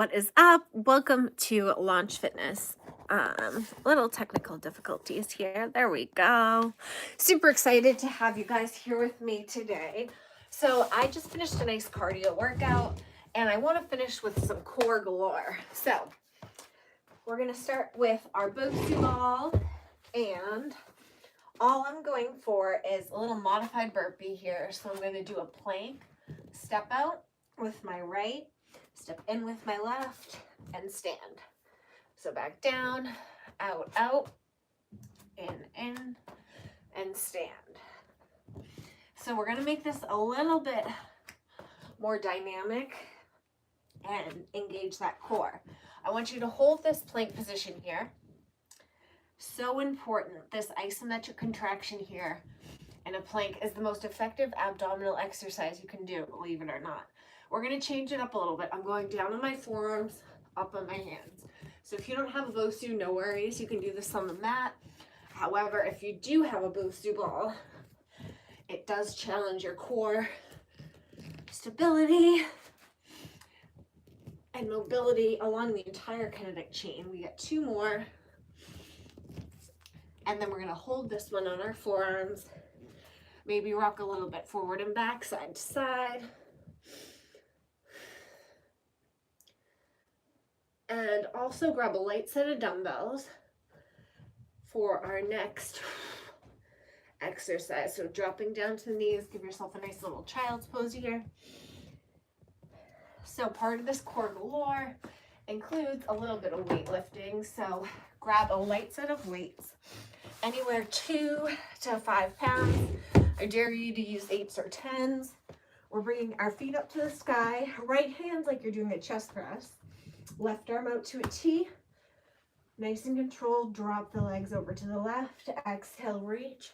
What is up? Welcome to Launch Fitness. Little technical difficulties here. There we go. Super excited to have you guys here with me today. So I just finished a nice cardio workout and I want to finish with some core galore. So we're going to start with our BOSU ball, and all I'm going for is a little modified burpee here. So I'm going to do a plank, step out with my right, step in with my left, and stand. So back down, out, in, and stand. So we're gonna make this a little bit more dynamic and engage that core. I want you to hold this plank position here. So important, this isometric contraction here in a plank is the most effective abdominal exercise you can do, believe it or not. We're going to change it up a little bit. I'm going down on my forearms, up on my hands. So if you don't have a BOSU, no worries. You can do this on the mat. However, if you do have a BOSU ball, it does challenge your core stability and mobility along the entire kinetic chain. We got two more. And then we're going to hold this one on our forearms. Maybe rock a little bit forward and back, side to side. And also grab a light set of dumbbells for our next exercise. So dropping down to the knees, give yourself a nice little child's pose here. So part of this core galore includes a little bit of weightlifting. So grab a light set of weights, anywhere 2 to 5 pounds. I dare you to use 8s or 10s. We're bringing our feet up to the sky, right hands like you're doing a chest press. Left arm out to a T, nice and controlled. Drop the legs over to the left. Exhale, reach,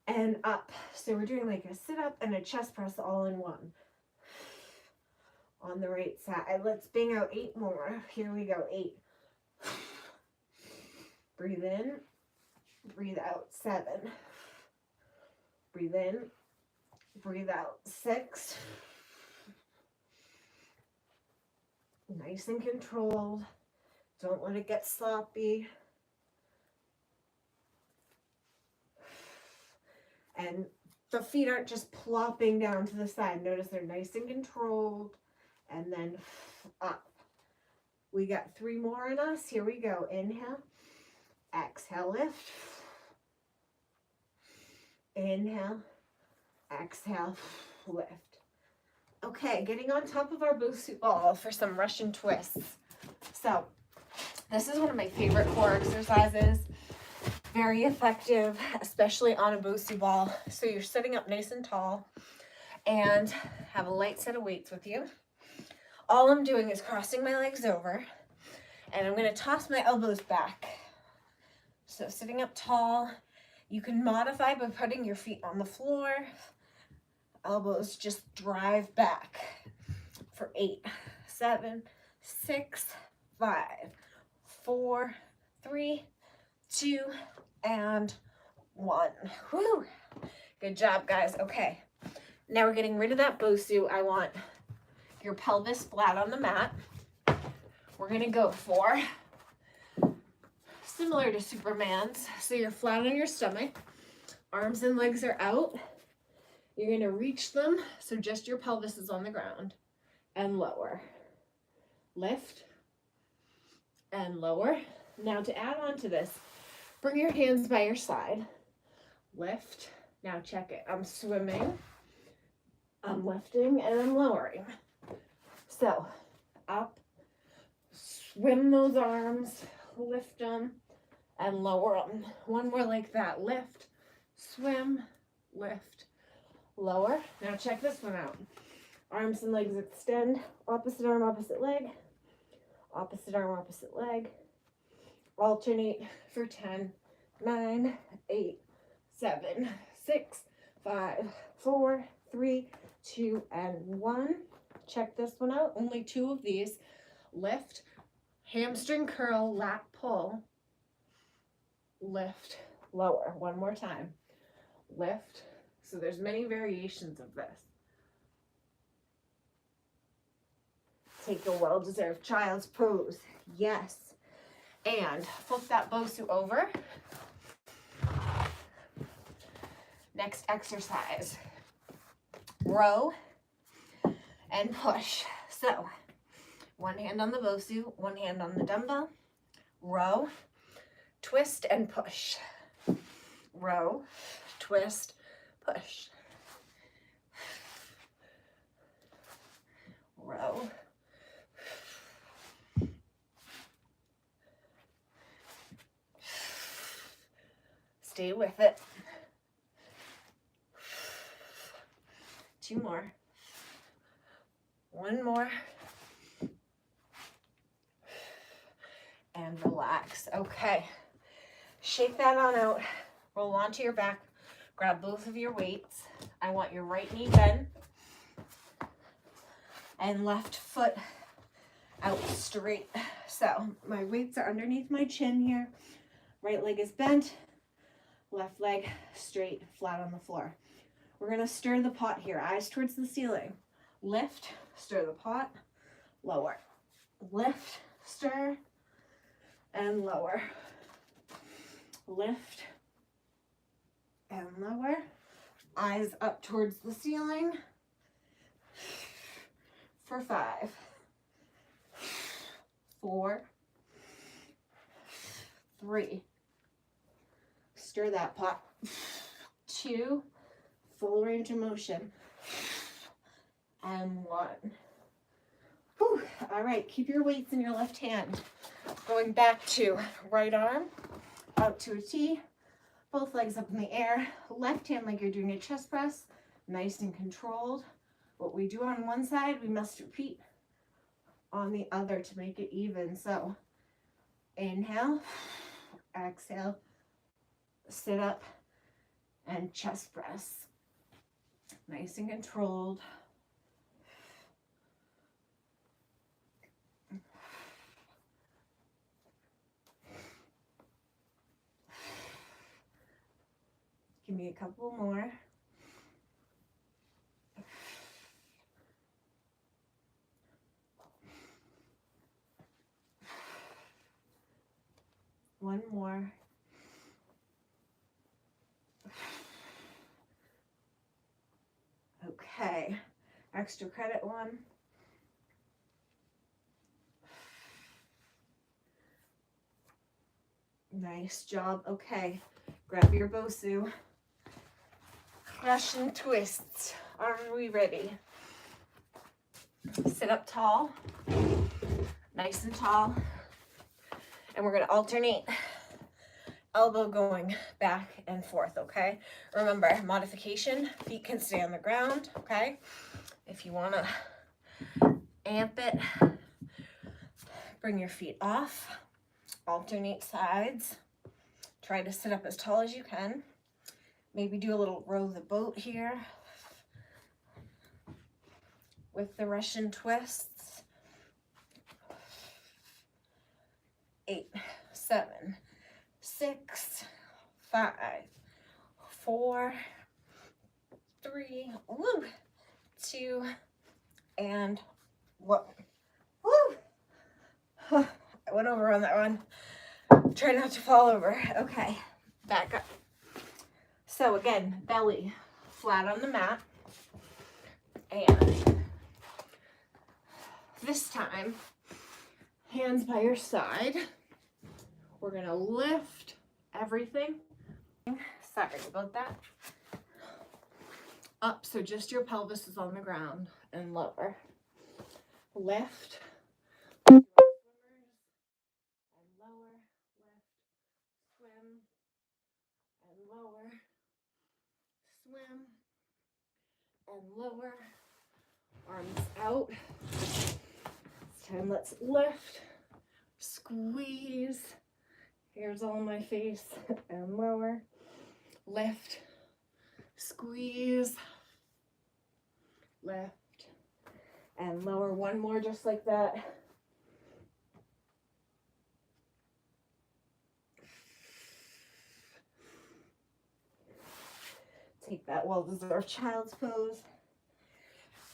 and up. So we're doing like a sit-up and a chest press all in one. On the right side, let's bang out 8 more. Here we go, 8. Breathe in, breathe out, 7. Breathe in, breathe out, 6. Nice and controlled. Don't let it get sloppy. And the feet aren't just plopping down to the side. Notice they're nice and controlled. And then up. We got 3 more in us. Here we go. Inhale. Exhale, lift. Inhale. Exhale, lift. Okay, getting on top of our BOSU ball for some Russian twists. So this is one of my favorite core exercises. Very effective, especially on a BOSU ball. So you're sitting up nice and tall and have a light set of weights with you. All I'm doing is crossing my legs over, and I'm going to toss my elbows back. So sitting up tall, you can modify by putting your feet on the floor. Elbows just drive back for 8, 7, 6, 5, 4, 3, 2, and 1. Whew. Good job, guys. Okay, now we're getting rid of that BOSU. I want your pelvis flat on the mat. We're going to go for similar to Superman's. So you're flat on your stomach. Arms and legs are out. You're going to reach them, so just your pelvis is on the ground, and lower. Lift, and lower. Now to add on to this, bring your hands by your side. Lift. Now check it. I'm swimming, I'm lifting, and I'm lowering. So up, swim those arms, lift them, and lower them. One more like that. Lift, swim, lift, lower. Now check this one out. Arms and legs extend. Opposite arm, opposite leg. Opposite arm, opposite leg. Alternate for 10, 9, 8, 7, 6, 5, 4, 3, 2, and 1. Check this one out. Only 2 of these. Lift, hamstring curl, lat pull. Lift, lower. One more time. Lift. So there's many variations of this. take a well-deserved child's pose. Yes. And flip that Bosu over. Next exercise. Row and push. So, one hand on the Bosu, one hand on the dumbbell. Row, twist, and push. Row, twist, push. Row. Stay with it. 2 more. 1 more. And relax. Okay. Shake that on out. Roll onto your back. Grab both of your weights. I want your right knee bent and left foot out straight. So my weights are underneath my chin here. Right leg is bent. Left leg straight, flat on the floor. We're going to stir the pot here. Eyes towards the ceiling. Lift, stir the pot, lower. Lift, stir, and lower. Lift and lower. Eyes up towards the ceiling. For 5, 4, 3. Stir that pot. 2. Full range of motion. And 1. Whew. All right, keep your weights in your left hand. Going back to right arm, out to a T, both legs up in the air, left hand like you're doing a chest press, nice and controlled. What we do on one side, we must repeat on the other to make it even. So inhale, exhale, sit up, and chest press. Nice and controlled. Give me a couple more. One more. Okay, extra credit one. Nice job. Okay, grab your Bosu. Russian twists. Are we ready? Sit up tall, nice and tall. And we're going to alternate elbow going back and forth, okay? Remember, modification, feet can stay on the ground, okay? If you want to amp it, bring your feet off, alternate sides. Try to sit up as tall as you can. Maybe do a little row the boat here with the Russian twists. 8, 7, 6, 5, 4, 3, 2, and 1. Woo! I went over on that one. Try not to fall over. Okay, back up. So again, belly flat on the mat. And this time, hands by your side. We're gonna lift everything. Sorry about that. Up, so just your pelvis is on the ground, and lower. Lift. And lower. Lift. Swim. And lower. Swim. And lower. Arms out. This time let's lift. Squeeze. Here's all my face. And lower. Lift. Squeeze. Lift. And lower. One more just like that. Take that well-deserved child's pose.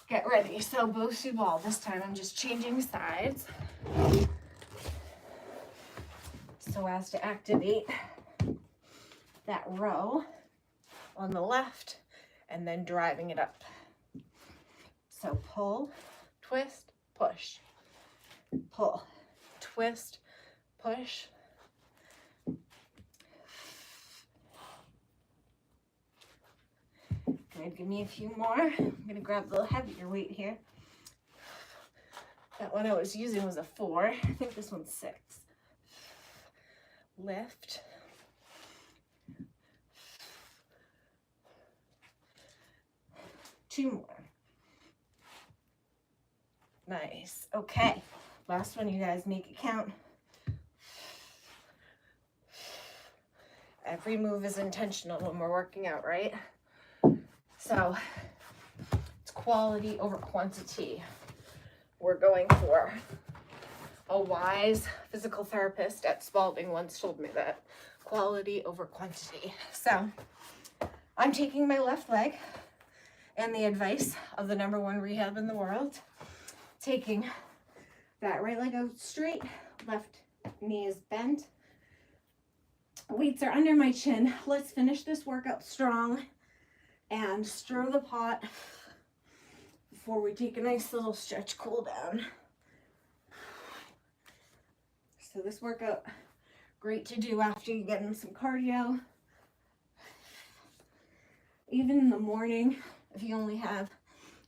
Get ready. So Bosu ball. This time I'm just changing sides so as to activate that row on the left and then driving it up. So pull, twist, push, pull, twist, push. Good, give me a few more. I'm gonna grab a little heavier weight here. That one I was using was a 4. I think this one's 6. Lift. Two more. Nice. Okay. Last one, you guys, make it count. Every move is intentional when we're working out, right? So it's quality over quantity. We're going for. A wise physical therapist at Spalding once told me that. Quality over quantity. So I'm taking my left leg and the advice of the #1 rehab in the world. Taking that right leg out straight, left knee is bent. Weights are under my chin. Let's finish this workout strong and stir the pot before we take a nice little stretch cool down. So this workout, great to do after you get in some cardio. Even in the morning, if you only have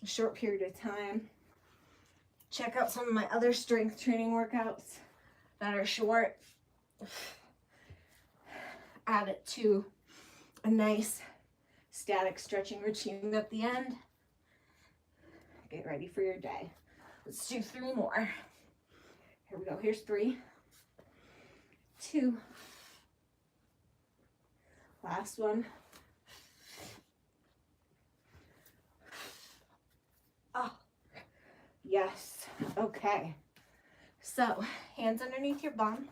a short period of time. Check out some of my other strength training workouts that are short. Add it to a nice static stretching routine at the end. Get ready for your day. Let's do 3 more. Here we go. Here's 3, 2. Last one. Oh, yes. Okay. So, hands underneath your bum.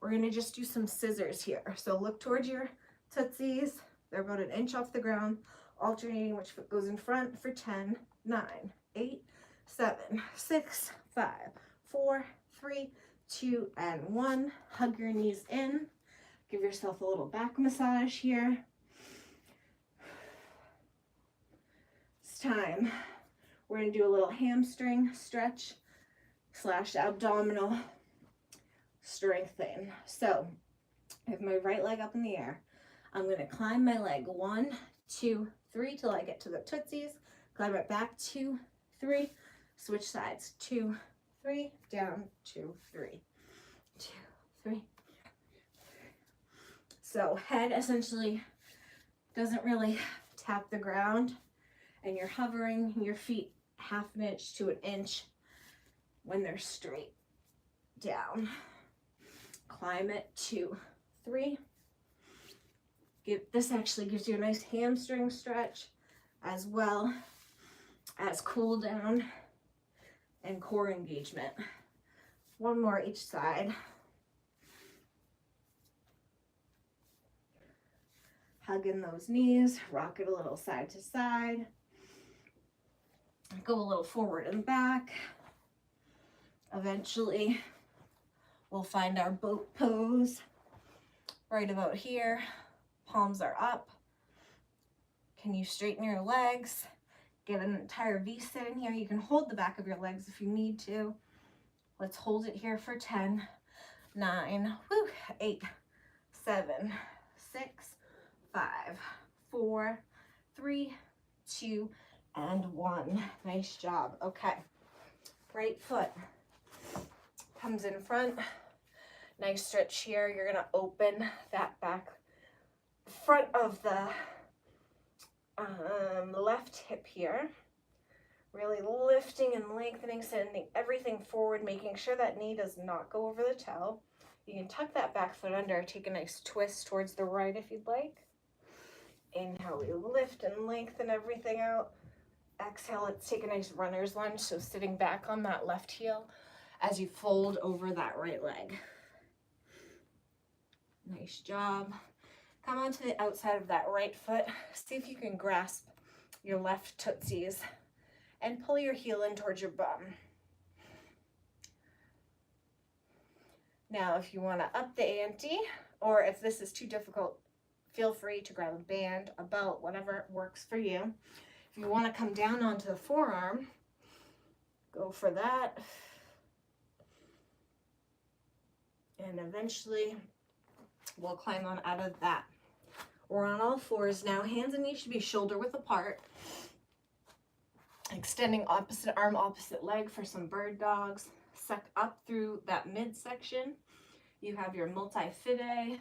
We're going to just do some scissors here. So look towards your tootsies. They're about 1 inch off the ground, alternating which foot goes in front for 10, 9, 8, 7, 6, 5, 4, 3, 2, and 1. Hug your knees in. Give yourself a little back massage here. It's time. We're going to do a little hamstring stretch / abdominal strengthen. So I have my right leg up in the air. I'm going to climb my leg 1, 2, 3 till I get to the tootsies. Climb it back 2, 3. Switch sides 2, 3. Down 2, 3. 2, 3. So head essentially doesn't really tap the ground, and you're hovering your feet 1/2 inch to 1 inch when they're straight down. Climb it 2, 3. This actually gives you a nice hamstring stretch as well as cool down and core engagement. 1 more each side. Hug in those knees, rock it a little side to side. Go a little forward and back. Eventually, we'll find our boat pose right about here. Palms are up. Can you straighten your legs? Get an entire V-sit in here. You can hold the back of your legs if you need to. Let's hold it here for 10, 9, 8, 7, 6, 5, 4, 3, 2, and 1. Nice job. Okay. Right foot comes in front. Nice stretch here. You're going to open that back front of the left hip here. Really lifting and lengthening, sending everything forward, making sure that knee does not go over the toe. You can tuck that back foot under, take a nice twist towards the right if you'd like. Inhale, we lift and lengthen everything out. Exhale, let's take a nice runner's lunge, so sitting back on that left heel as you fold over that right leg. Nice job. Come onto the outside of that right foot. See if you can grasp your left tootsies, and pull your heel in towards your bum. Now, if you want to up the ante, or if this is too difficult, feel free to grab a band, a belt, whatever works for you. If you want to come down onto the forearm, go for that. And eventually, we'll climb on out of that. We're on all fours now. Hands and knees should be shoulder width apart. Extending opposite arm, opposite leg for some bird dogs. Suck up through that midsection. You have your multifida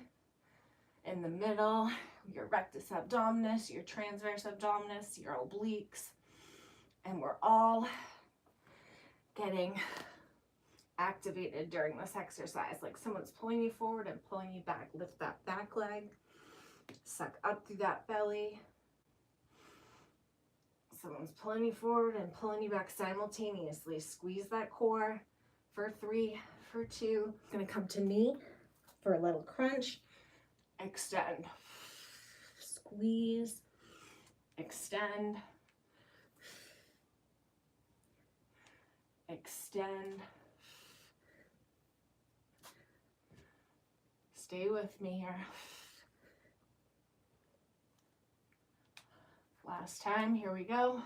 in the middle, your rectus abdominis, your transverse abdominis, your obliques. And we're all getting activated during this exercise. Like someone's pulling you forward and pulling you back. Lift that back leg. Suck up through that belly. Someone's pulling you forward and pulling you back simultaneously. Squeeze that core for 3, for 2. Gonna come to knee for a little crunch. Extend. Squeeze. Extend. Extend. Stay with me here. Last time, here we go.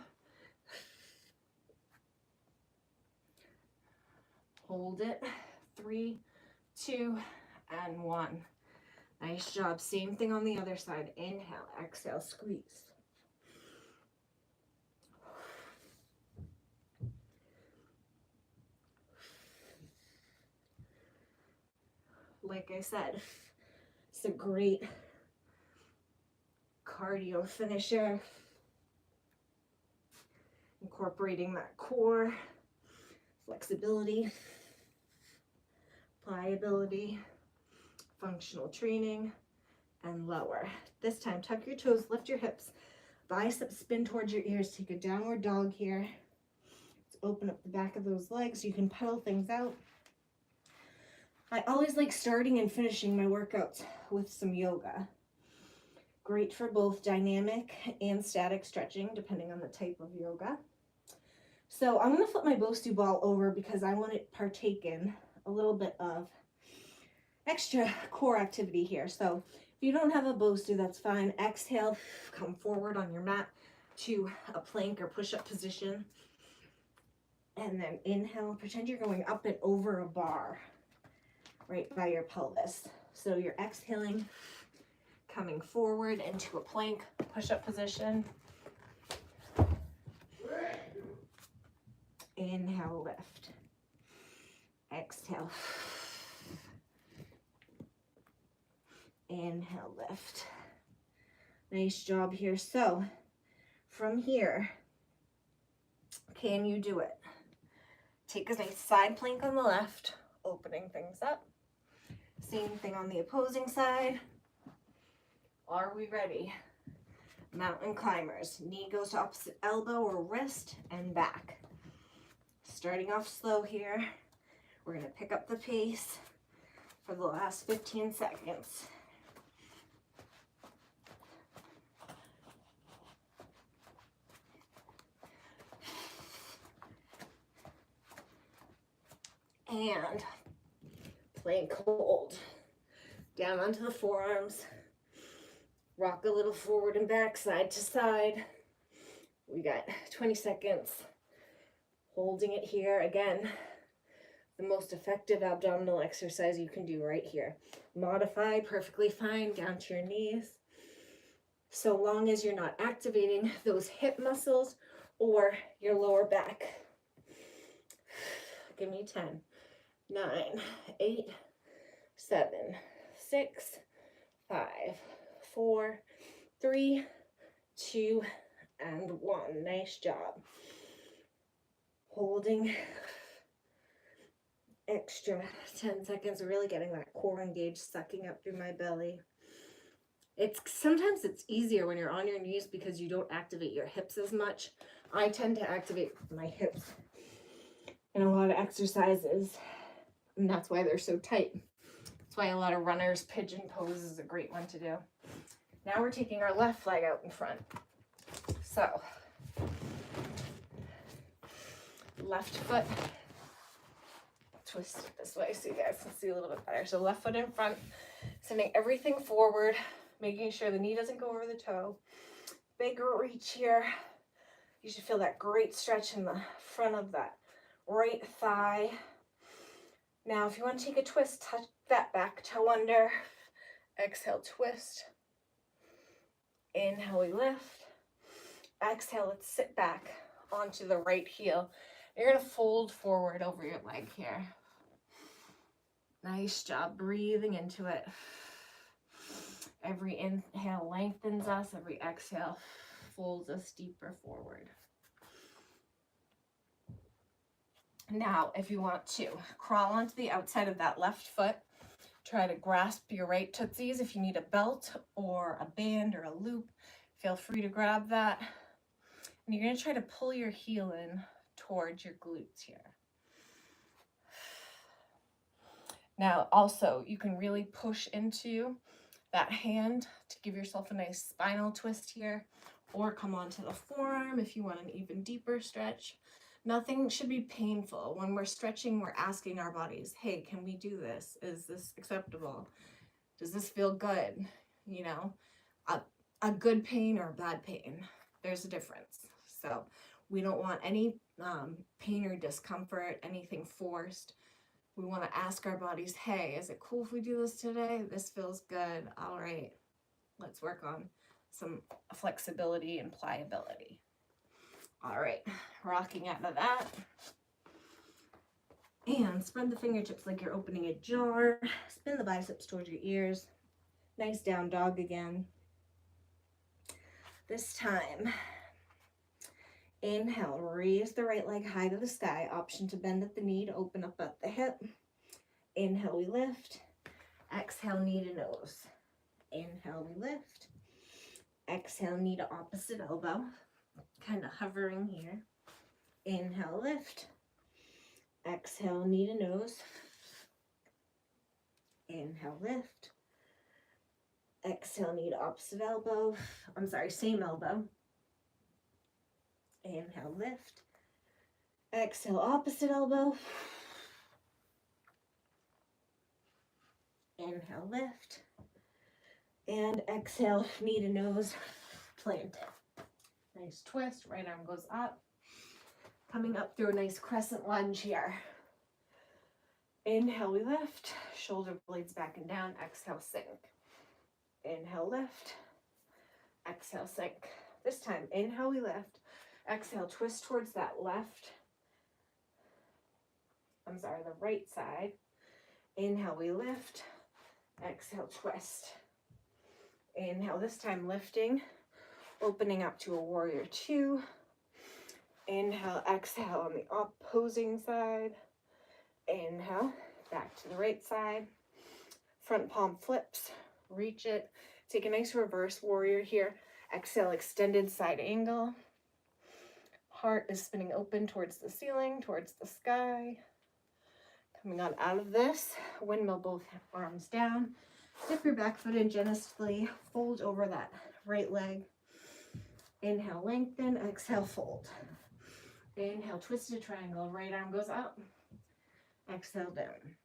Hold it. 3, 2, and 1. Nice job. Same thing on the other side. Inhale, exhale, squeeze. Like I said, it's a great cardio finisher. Incorporating that core, flexibility, pliability, functional training, and lower. This time, tuck your toes, lift your hips, biceps spin towards your ears. Take a downward dog here. Let's open up the back of those legs. You can pedal things out. I always like starting and finishing my workouts with some yoga. Great for both dynamic and static stretching, depending on the type of yoga. So I'm going to flip my Bosu ball over because I want to partake in a little bit of extra core activity here. So if you don't have a Bosu, that's fine. Exhale, come forward on your mat to a plank or push-up position. And then inhale, pretend you're going up and over a bar right by your pelvis. So you're exhaling, coming forward into a plank push-up position. Inhale, lift. Exhale. Inhale, lift. Nice job here. So from here, can you do it? Take a nice side plank on the left, opening things up. Same thing on the opposing side. Are we ready? Mountain climbers. Knee goes to opposite elbow or wrist and back. Starting off slow here. We're going to pick up the pace for the last 15 seconds. And plank hold. Down onto the forearms. Rock a little forward and back, side to side. We got 20 seconds. Holding it here. Again, the most effective abdominal exercise you can do right here. Modify, perfectly fine, down to your knees. So long as you're not activating those hip muscles or your lower back. Give me 10, 9, 8, 7, 6, 5, 4, 3, 2, and 1. Nice job. Holding extra 10 seconds, really getting that core engaged, sucking up through my belly. Sometimes it's easier when you're on your knees because you don't activate your hips as much. I tend to activate my hips in a lot of exercises, and that's why they're so tight. That's why a lot of runners, pigeon pose is a great one to do. Now we're taking our left leg out in front. So left foot. Twist it this way so you guys can see a little bit better. So left foot in front, sending everything forward, making sure the knee doesn't go over the toe. Big reach here. You should feel that great stretch in the front of that right thigh. Now, if you want to take a twist, touch that back toe under. Exhale, twist. Inhale, we lift. Exhale, let's sit back onto the right heel. You're going to fold forward over your leg here. Nice job breathing into it. Every inhale lengthens us. Every exhale folds us deeper forward. Now, if you want to crawl onto the outside of that left foot, try to grasp your right tootsies. If you need a belt or a band or a loop, feel free to grab that. And you're going to try to pull your heel in towards your glutes here. Now, also, you can really push into that hand to give yourself a nice spinal twist here, or come onto the forearm if you want an even deeper stretch. Nothing should be painful. When we're stretching, we're asking our bodies, hey, can we do this? Is this acceptable? Does this feel good? You know, a good pain or a bad pain, there's a difference. So we don't want any pain or discomfort, anything forced. We want to ask our bodies, hey, is it cool if we do this today? This feels good. All right, let's work on some flexibility and pliability. All right, rocking out of that. And spread the fingertips like you're opening a jar. Spin the biceps towards your ears. Nice down dog again. This time, inhale, raise the right leg high to the sky. Option to bend at the knee to open up at the hip. Inhale, we lift. Exhale, knee to nose. Inhale, we lift. Exhale, knee to opposite elbow. Kind of hovering here. Inhale, lift. Exhale, knee to nose. Inhale, lift. Exhale, knee to opposite elbow. I'm sorry, same elbow. Inhale, lift. Exhale, opposite elbow. Inhale, lift. And exhale, knee to nose, plant it. Nice twist, right arm goes up. Coming up through a nice crescent lunge here. Inhale, we lift. Shoulder blades back and down. Exhale, sink. Inhale, lift. Exhale, sink. This time, inhale, we lift. Exhale, twist towards that the right side. Inhale, we lift. Exhale, twist. Inhale, this time lifting, opening up to a warrior two. Inhale, exhale on the opposing side. Inhale, back to the right side. Front palm flips, reach it. Take a nice reverse warrior here. Exhale, extended side angle. Heart is spinning open towards the ceiling, towards the sky. Coming on out of this, windmill both arms down. Dip your back foot in generously, fold over that right leg. Inhale, lengthen, exhale, fold. Inhale, twisted triangle, right arm goes up. Exhale, down.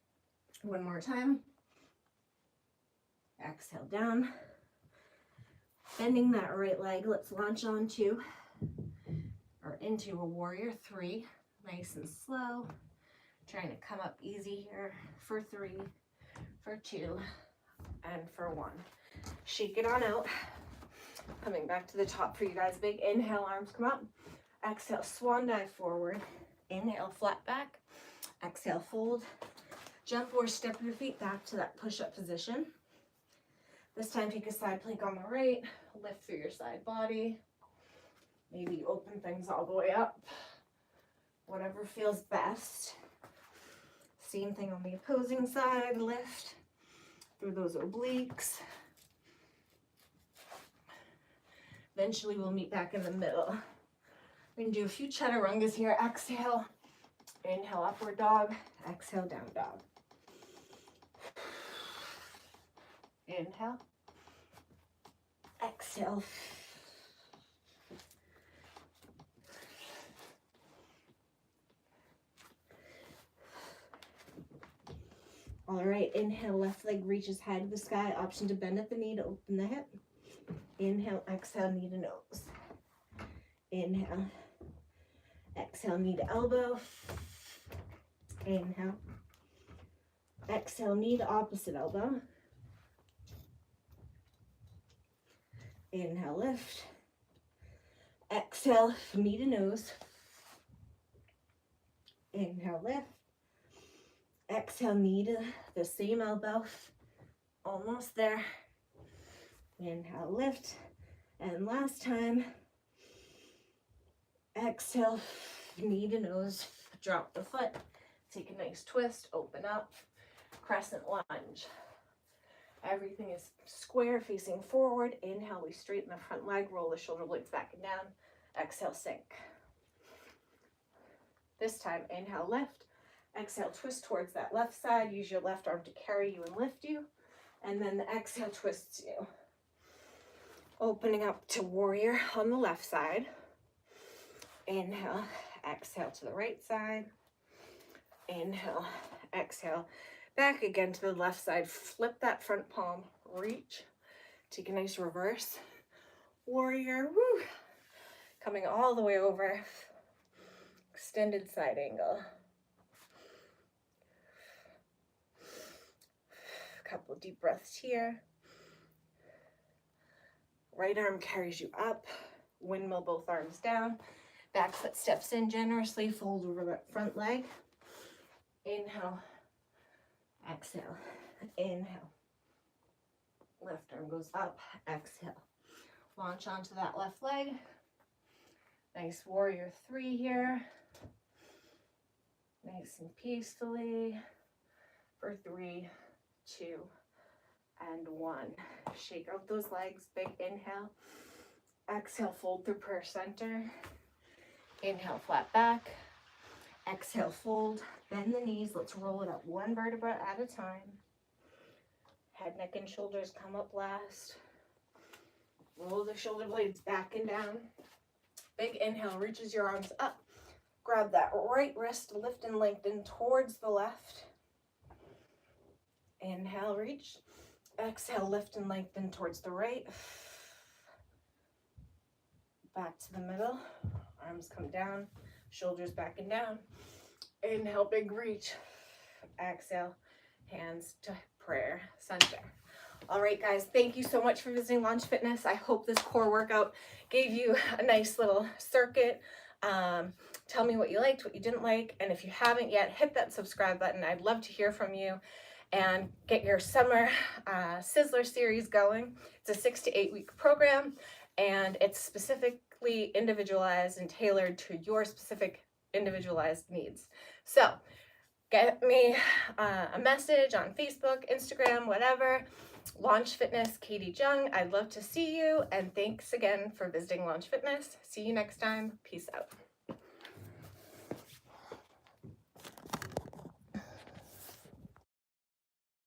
One more time. Exhale, down. Bending that right leg, let's launch onto or into a warrior three. Nice and slow. Trying to come up easy here for three, for two, and for one. Shake it on out. Coming back to the top for you guys. Big inhale, arms come up. Exhale, swan dive forward. Inhale, flat back. Exhale, fold. Jump or step your feet back to that push-up position. This time, take a side plank on the right. Lift through your side body. Maybe you open things all the way up. Whatever feels best. Same thing on the opposing side. Lift through those obliques. Eventually, we'll meet back in the middle. We're going to do a few chaturangas here. Exhale. Inhale, upward dog. Exhale, down dog. Inhale. Exhale. All right, inhale, left leg reaches high to the sky. Option to bend at the knee to open the hip. Inhale, exhale, knee to nose. Inhale, exhale, knee to elbow. Inhale, exhale, knee to opposite elbow. Inhale, lift. Exhale, knee to nose. Inhale, lift. Exhale, knee to the same elbow. Almost there. Inhale, lift. And last time. Exhale, knee to nose. Drop the foot. Take a nice twist. Open up. Crescent lunge. Everything is square, facing forward. Inhale, we straighten the front leg. Roll the shoulder blades back and down. Exhale, sink. This time, inhale, lift. Exhale, twist towards that left side. Use your left arm to carry you and lift you. And then the exhale twists you. Opening up to warrior on the left side. Inhale, exhale to the right side. Inhale, exhale. Back again to the left side. Flip that front palm. Reach. Take a nice reverse. Warrior. Woo. Coming all the way over. Extended side angle. Couple deep breaths here. Right arm carries you up. Windmill both arms down. Back foot steps in generously. Fold over that front leg. Inhale. Exhale. Inhale. Left arm goes up. Exhale. Launch onto that left leg. Nice warrior 3 here. Nice and peacefully. For 3, 2, and 1. Shake out those legs. Big inhale. Exhale, fold through prayer center. Inhale, flat back. Exhale, fold. Bend the knees. Let's roll it up 1 vertebra at a time. Head, neck, and shoulders come up last. Roll the shoulder blades back and down. Big inhale, reaches your arms up. Grab that right wrist, lift and lengthen towards the left. Inhale, reach. Exhale, lift and lengthen towards the right. Back to the middle. Arms come down, shoulders back and down. Inhale, big reach. Exhale, hands to prayer center. All right, guys, thank you so much for visiting Launch Fitness. I hope this core workout gave you a nice little circuit. Tell me what you liked, what you didn't like, and if you haven't yet, hit that subscribe button. I'd love to hear from you and get your summer Sizzler series going. It's a 6 to 8 week program, and it's specifically individualized and tailored to your specific individualized needs. So get me a message on Facebook, Instagram, whatever. Launch Fitness, Katie Jung. I'd love to see you, and thanks again for visiting Launch Fitness. See you next time. Peace out.